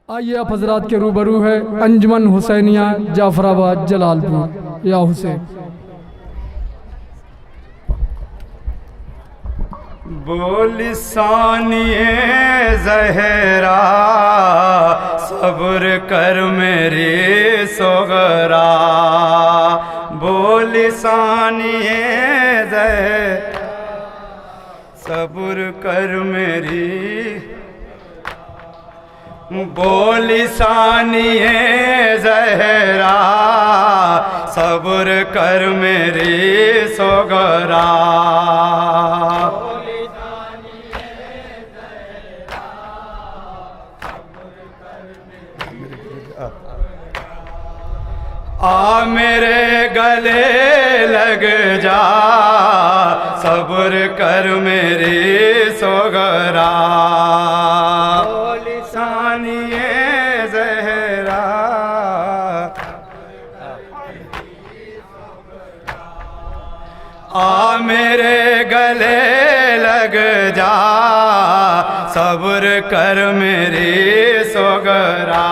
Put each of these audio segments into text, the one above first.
आइए आप हजरात के रूबरू है अंजुमन हुसैनिया जाफराबाद जलालपुर। या हुसैन बोली सानिए जहरा सब्र कर मेरी सोगरा। बोली सानिए जहरा सब्र कर मेरी। बोली सानिए जहरा सब्र कर मेरी सोगरा। आ मेरे गले लग जा सब्र कर मेरी सोगरा। बोली सानिए जहरा आ मेरे गले लग जा सब्र कर मेरी सोगरा।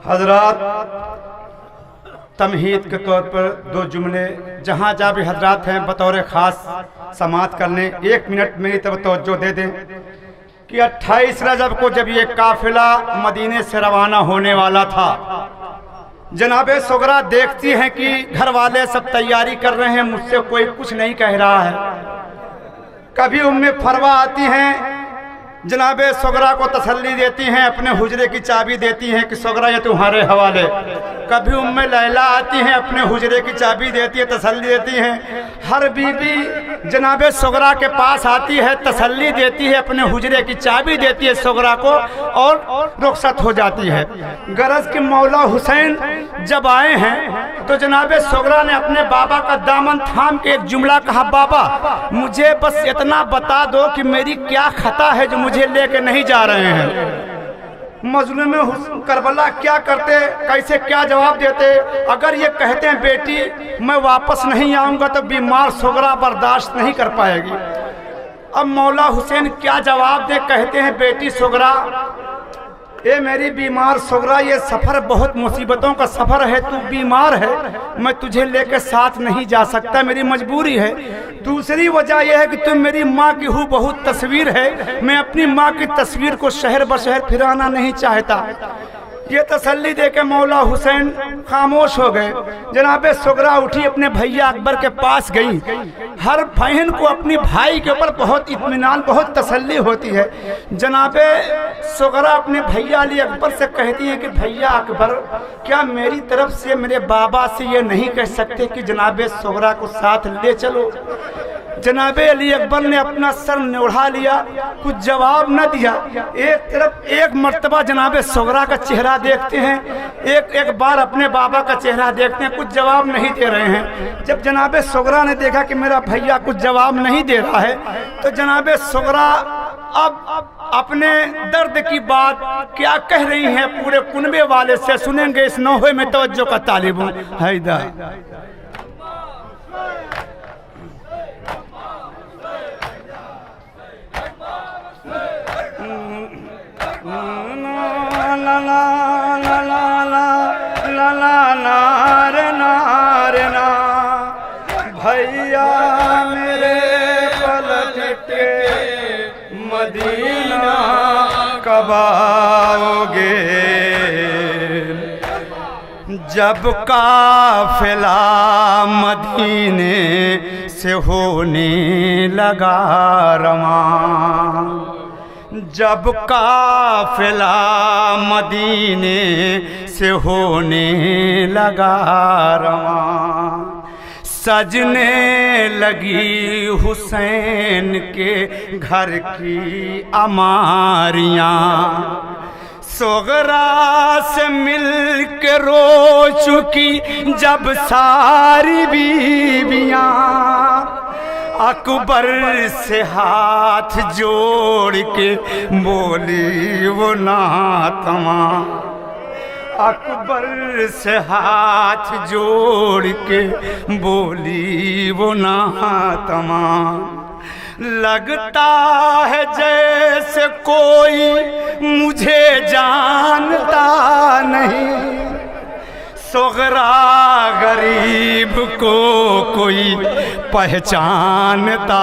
हजरात तमहीद के तौर पर दो जुमले जहाँ जहाँ भी हजरात हैं बतौर ख़ास समात करने 1 मिनट मेरी तरफ तवज्जो दे दें कि 28 रजब को जब ये काफिला मदीने से रवाना होने वाला था, जनाबे सोगरा देखती हैं कि घर वाले सब तैयारी कर रहे हैं, मुझसे कोई कुछ नहीं कह रहा है। कभी उम्मे फरवा आती हैं, जनाबे सोगरा को तसल्ली देती हैं, अपने हुजरे की चाबी देती हैं कि सोगरा ये तुम्हारे हवाले। कभी उम्मे लैला आती हैं, अपने हुजरे की चाबी देती है, तसल्ली देती हैं। हर बीबी जनाबे सोगरा के पास आती है, तसल्ली देती है, अपने हुजरे की चाबी देती है सोगरा को और रुखसत हो जाती है। गरज कि मौला हुसैन जब आए हैं तो जनाबे सोगरा ने अपने बाबा का दामन थाम के एक जुमला कहा, बाबा मुझे बस इतना बता दो कि मेरी क्या खता है जो मुझे लेके नहीं जा रहे हैं। मजलूम करबला क्या करते, कैसे क्या जवाब देते? अगर ये कहते हैं बेटी मैं वापस नहीं आऊँगा तो बीमार सोगरा बर्दाश्त नहीं कर पाएगी। अब मौला हुसैन क्या जवाब दे? कहते हैं बेटी सोगरा, ए मेरी बीमार सोगरा, ये सफ़र बहुत मुसीबतों का सफ़र है, तू बीमार है, मैं तुझे लेकर साथ नहीं जा सकता, मेरी मजबूरी है। दूसरी वजह यह है कि तुम मेरी माँ की हूँ बहुत तस्वीर है, मैं अपनी माँ की तस्वीर को शहर बशहर फिराना नहीं चाहता। ये तसल्ली दे के मौला हुसैन खामोश हो गए। जनाबे सोगरा उठी, अपने भैया अकबर के पास गई। हर बहन को अपनी भाई के ऊपर बहुत इत्मीनान, बहुत तसल्ली होती है। जनाबे सोगरा अपने भैया अली अकबर से कहती हैं कि भैया अकबर, क्या मेरी तरफ से मेरे बाबा से ये नहीं कह सकते कि जनाबे सोगरा को साथ ले चलो? जनाबे अली अकबर ने अपना सर निौड़ा लिया, कुछ जवाब न दिया। एक तरफ एक मर्तबा जनाबे सोगरा का चेहरा देखते हैं, एक बार अपने बाबा का चेहरा देखते हैं, कुछ जवाब नहीं दे रहे हैं। जब जनाबे सोगरा ने देखा कि मेरा भैया कुछ जवाब नहीं दे रहा है तो जनाबे सोगरा अब अपने दर्द की बात क्या कह रही हैं पूरे कुनबे वाले से सुनेंगे। इस नौहे में तवज्जो का तालिब हूँ। हैदर ला ला ला ला ला ला नार नार ना, भैया मेरे पलट के मदीना कब आओगे? जब काफिला मदीने से होने लगा रवां, जब काफिला मदीने से होने लगा रवां, सजने लगी हुसैन के घर की अमारियाँ। सोगरा से मिल के रो चुकी जब सारी बीवियाँ, अकबर से हाथ जोड़ के बोली वो नातमा, अकबर से हाथ जोड़ के बोली वो ना तमाम, लगता है जैसे कोई मुझे जानता नहीं, सोगरा गरीब को कोई पहचानता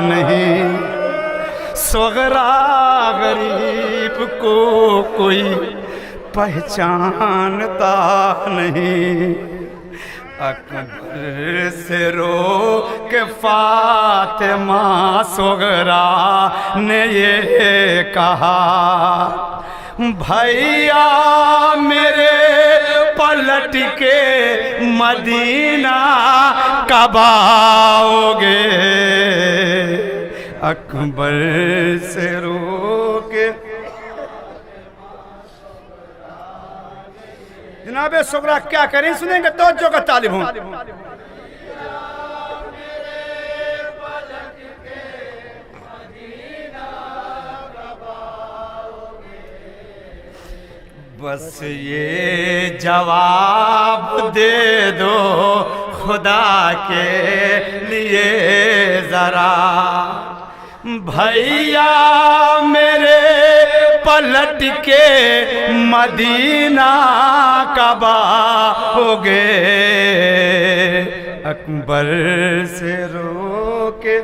नहीं, सोगरा गरीब को कोई पहचानता नहीं। अकबर से रो के फातिमा सोगरा ने ये कहा, भैया मेरे पलट के मदीना कब आओगे। अकबर से रो के जनाबे सोगरा क्या करें, सुनेंगे तो जो का तालिब हूं। बस ये जवाब दे दो खुदा के लिए जरा, भैया मेरे पलट के मदीना कब आओगे। अकबर से रो के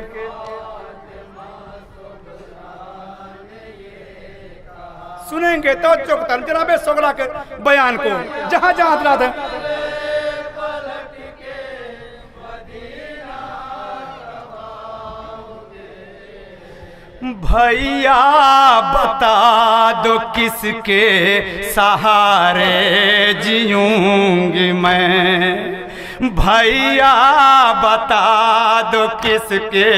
सुनेंगे तो चुकतन जनाबे सोगरा के बयान को जहां जहां हजरात है। भैया बता दो किसके सहारे जीऊंगी मैं, भैया बता दो किसके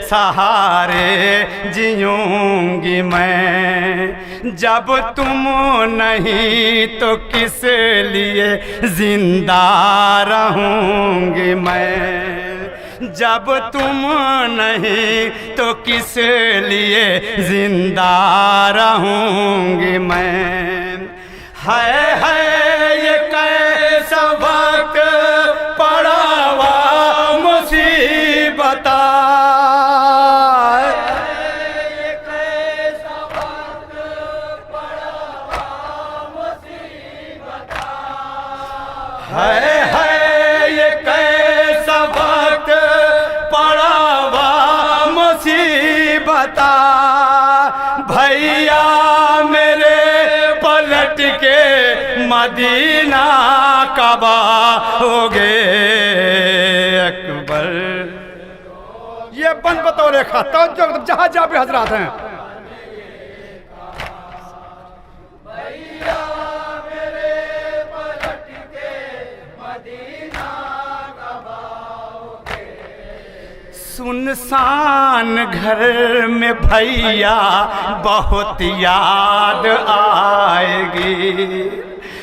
सहारे जीऊंगी मैं, जब तुम नहीं तो किस लिए जिंदा रहूंगी मैं, जब तुम नहीं तो किस लिए जिंदा रहूंगी मैं। है ये कैसा वक्त पड़ा हुआ मुसीबत, है ये कैसा वक्त पड़ा हुआ मुसीबत, भैया मेरे पलट के मदीना कब आओगे। अकबर ये बंद बतौर रेखा तो जहां जहां भी हजरात हैं। सुनसान घर में भैया बहुत याद आएगी,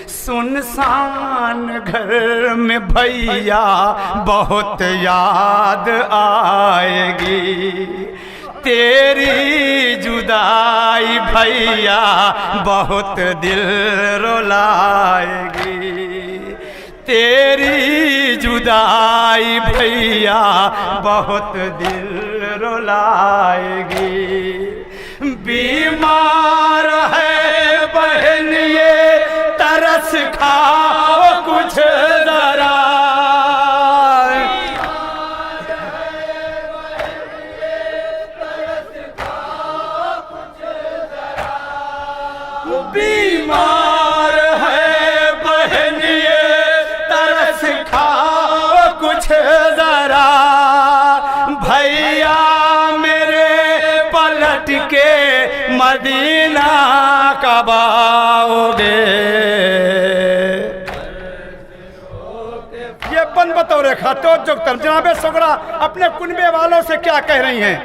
सुनसान घर में भैया बहुत याद आएगी, तेरी जुदाई भैया बहुत दिल रुलाएगी, तेरी जुदाई भैया बहुत दिल रुलाएगी। बीमार है बहन ये तरस खाओ कुछ जरा, बीमार है बहन ये तरस खाओ कुछ जरा, भैया मेरे पलट के मदीना कब आओगे। ये बंद बतौर खातो जो जनाबे सोगरा अपने कुनबे वालों से क्या कह रही हैं।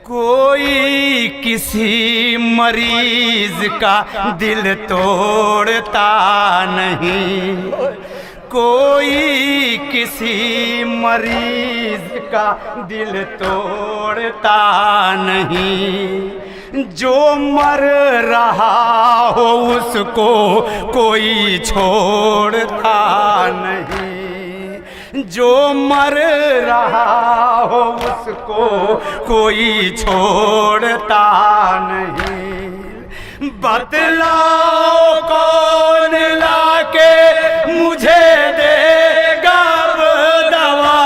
कोई किसी मरीज का दिल तोड़ता नहीं, कोई किसी मरीज का दिल तोड़ता नहीं, जो मर रहा हो उसको कोई छोड़ता नहीं, जो मर रहा हो उसको कोई छोड़ता नहीं। बतलाओ कौन लाके मुझे देगा वो दवा,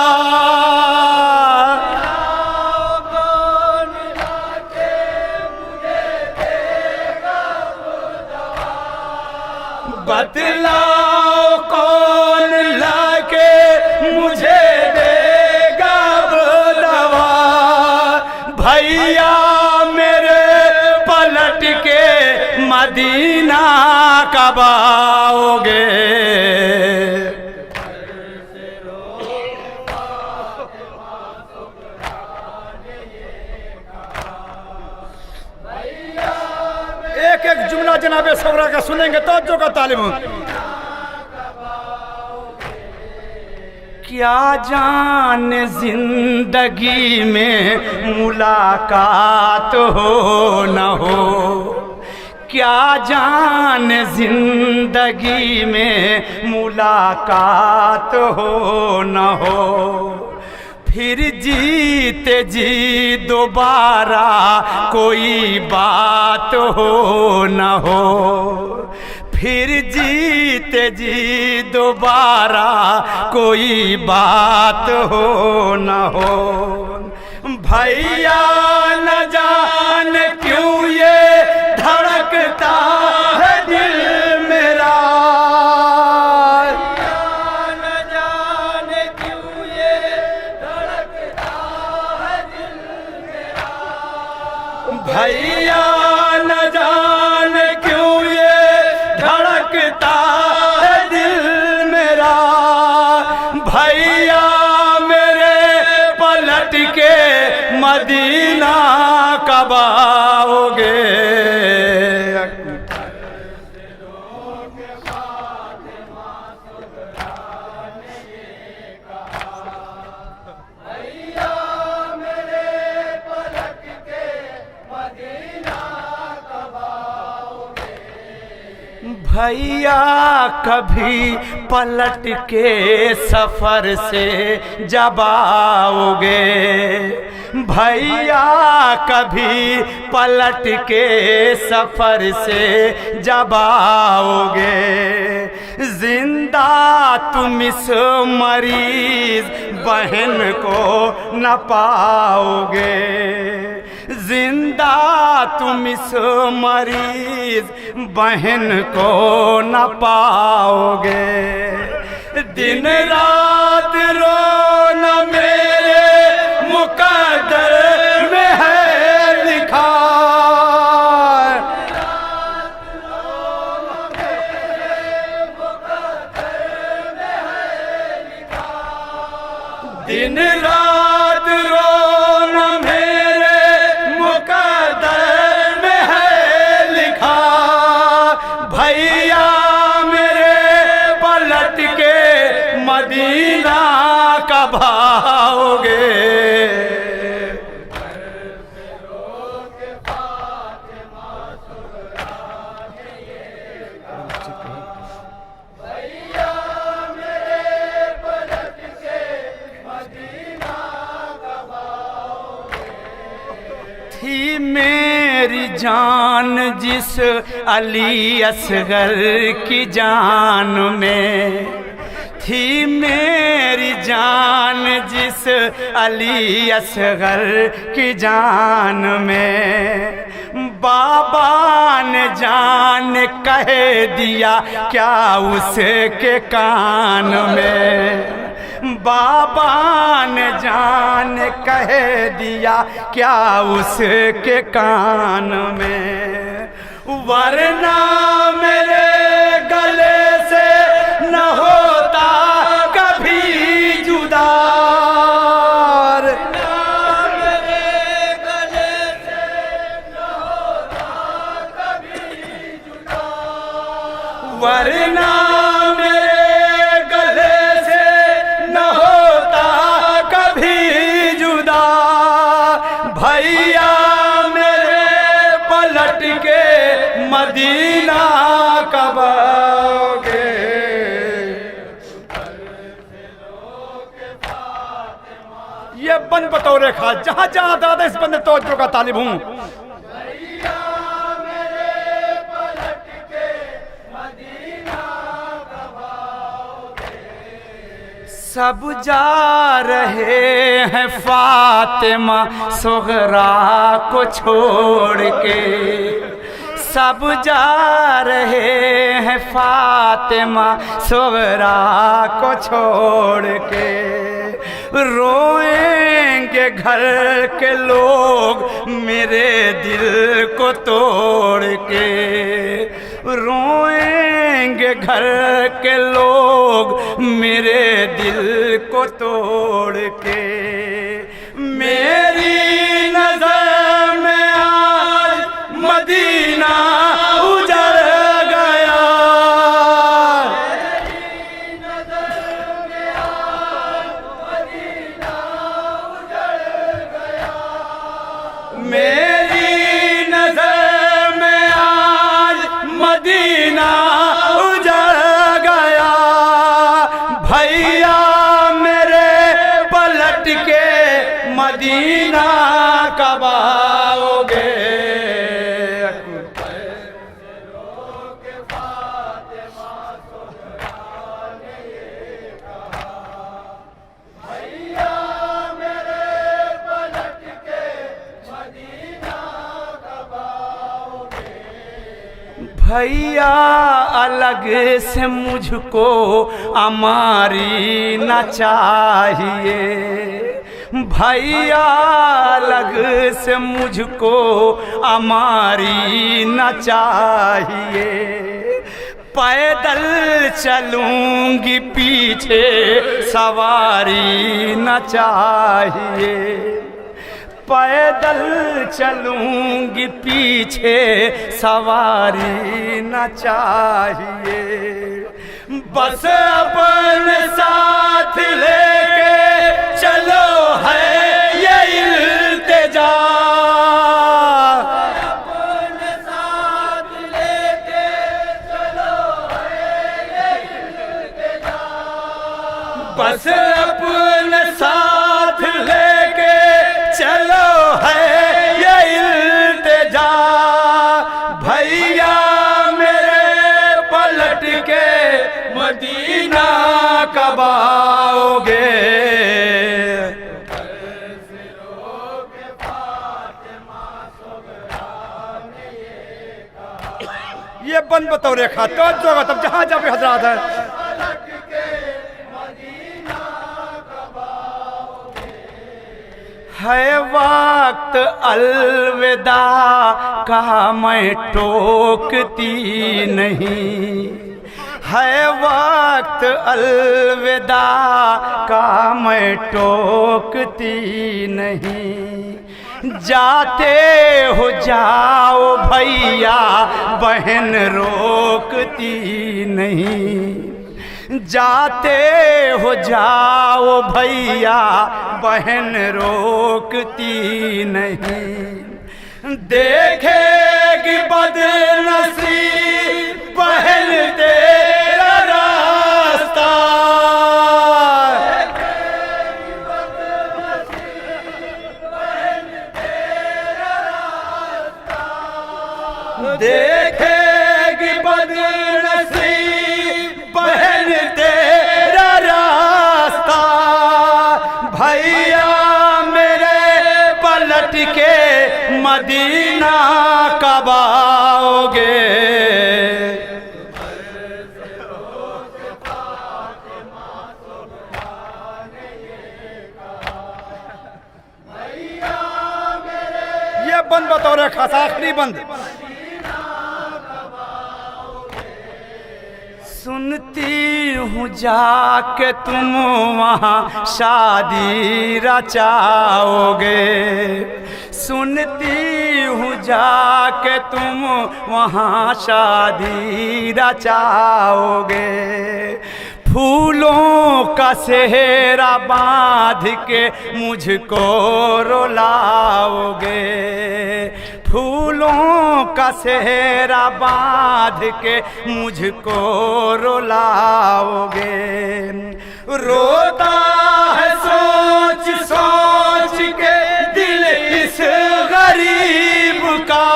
कौन लाके मुझे देगा वो दवा, बतलाओ कौन लाके मुझे देगा वो दवा। भैया मेरे पलट के मदीना कब आओगे? एक एक जुमला जनाबे सगरा का सुनेंगे तो जो का तालिम। क्या जान जिंदगी में मुलाकात हो न हो, क्या जान जिंदगी में मुलाकात हो न हो, फिर जीते जी दोबारा कोई बात हो न हो, फिर जीते जी दोबारा कोई बात हो न हो। भैया न जान क्यों ये धड़कता है दिल मेरा, न जान क्यों ये धड़कता है दिल मेरा, भैया न जान क्यों ये धड़कता है दिल मेरा। भैया मेरे पलट के मदीना कब आओगे? भैया कभी पलट के सफर से जब आओगे, भैया कभी पलट के सफर से जब आओगे, जिंदा तुम इस मरीज बहन को न पाओगे, जिंदा तुम इस मरीज बहन को न पाओगे। दिन रात रोना मेरे मुकद्दर में है लिखा, दिन रात रोना मेरे मुकद्दर में है लिखा। भैया मेरे पलट के मदीना कब आओगे? थी मेरी जान जिस अली असगर की जान में, थी मेरी जान जिस अली असगर की जान में, बाबा ने जान कह दिया क्या उसके कान में, बाबा ने जान कह दिया क्या उसके कान में, वरना मेरे गले से न होता कभी जुदा, मेरे गले से न होता कभी जुदा, वरना मेरे गले बंद बतौर खास जहां जहां दादा इस बंद तवज्जो का तालिब हूं। सब जा रहे हैं फातिमा सुगरा को छोड़ के, सब जा रहे हैं फातिमा सुगरा को छोड़ के। रोएंगे घर के लोग मेरे दिल को तोड़ के, रोएंगे घर के लोग मेरे दिल को तोड़ के। मेरी नजर में आज मदीना उजड़ गया, मेरी नजर में आज मदीना उजड़ गया, मेरी नजर में आज मदीना उजड़ गया। भैया मेरे पलट के मदीना कब आओगे? भैया अलग से मुझको अमारी न चाहिए, भैया अलग से मुझको अमारी न चाहिए। पैदल चलूंगी पीछे सवारी न चाहिए, पैदल चलूंगी पीछे सवारी न चाहिए। बस अपने साथ लेके चलो है ये इल्तिजा, अपने साथ लेके चलो है ये इल्तिजा। बस अपने साथ लेके चलो है ये इल्तिजा। भैया मेरे पलट के मदीना कब आओगे? ये बंद बतौर खाता तो तब जहां जहां पे हजरात है। है वक्त अलविदा का मैं टोकती नहीं, है वक्त अलविदा का मैं टोकती नहीं। जाते हो जाओ भैया बहन रोकती नहीं, जाते हो जाओ भैया बहन रोकती नहीं। देखेगी बदनसीब बहन तेरा रास्ता, देखेगी बदनसीब बहन तेरा रास्ता, देखेगी बदनसीब बहन तेरा रास्ता। भैया मेरे पलट के मदीना कब आओगे? ये बंद बतौर खास आखिरी बंद। सुनती हूँ जाके तुम वहाँ शादी रचाओगे, सुनती हूँ जाके तुम वहाँ शादी रचाओगे। फूलों का सेहरा बांध के मुझको रुलाओगे, फूलों का सेहरा बांध के मुझको रुलाओगे। रोता है सोच सोच के दिल इस गरीब का,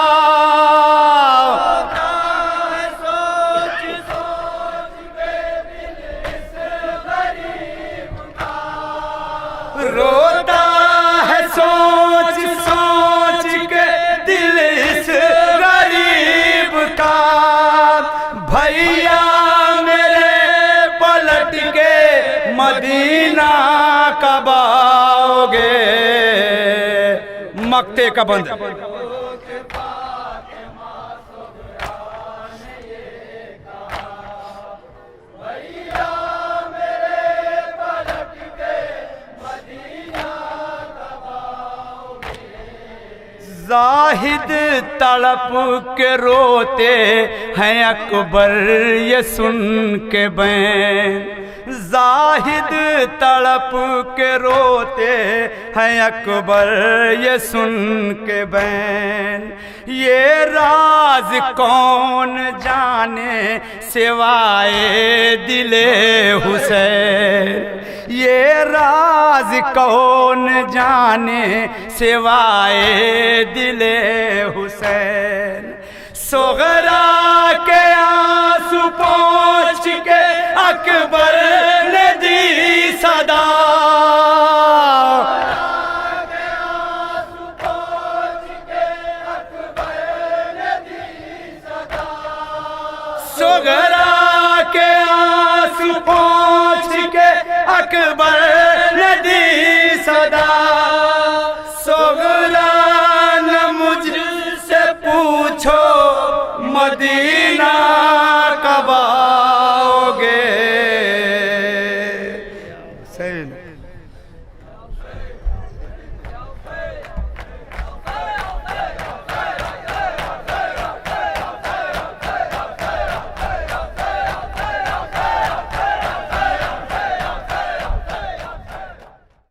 रोता है सोच सोच के दिल इस गरीब का। भैया मेरे पलट के मदीना कब आओगे, मक्ते का बंद। जाहिद तड़प के रोते हैं अकबर ये सुन के बैन, जाहिद तड़प के रोते हैं अकबर ये सुन के बैन। ये राज कौन जाने सिवाए दिले हुसैन, ये राज कौन जाने सिवाए दिले हुसैन। सोगरा के आंसू पोंछ के अकबर ने दी सदा, सोगरा के आंसू पोंछ के अकबर ने दी सदा। सोगरा न मुझसे पूछो मदीना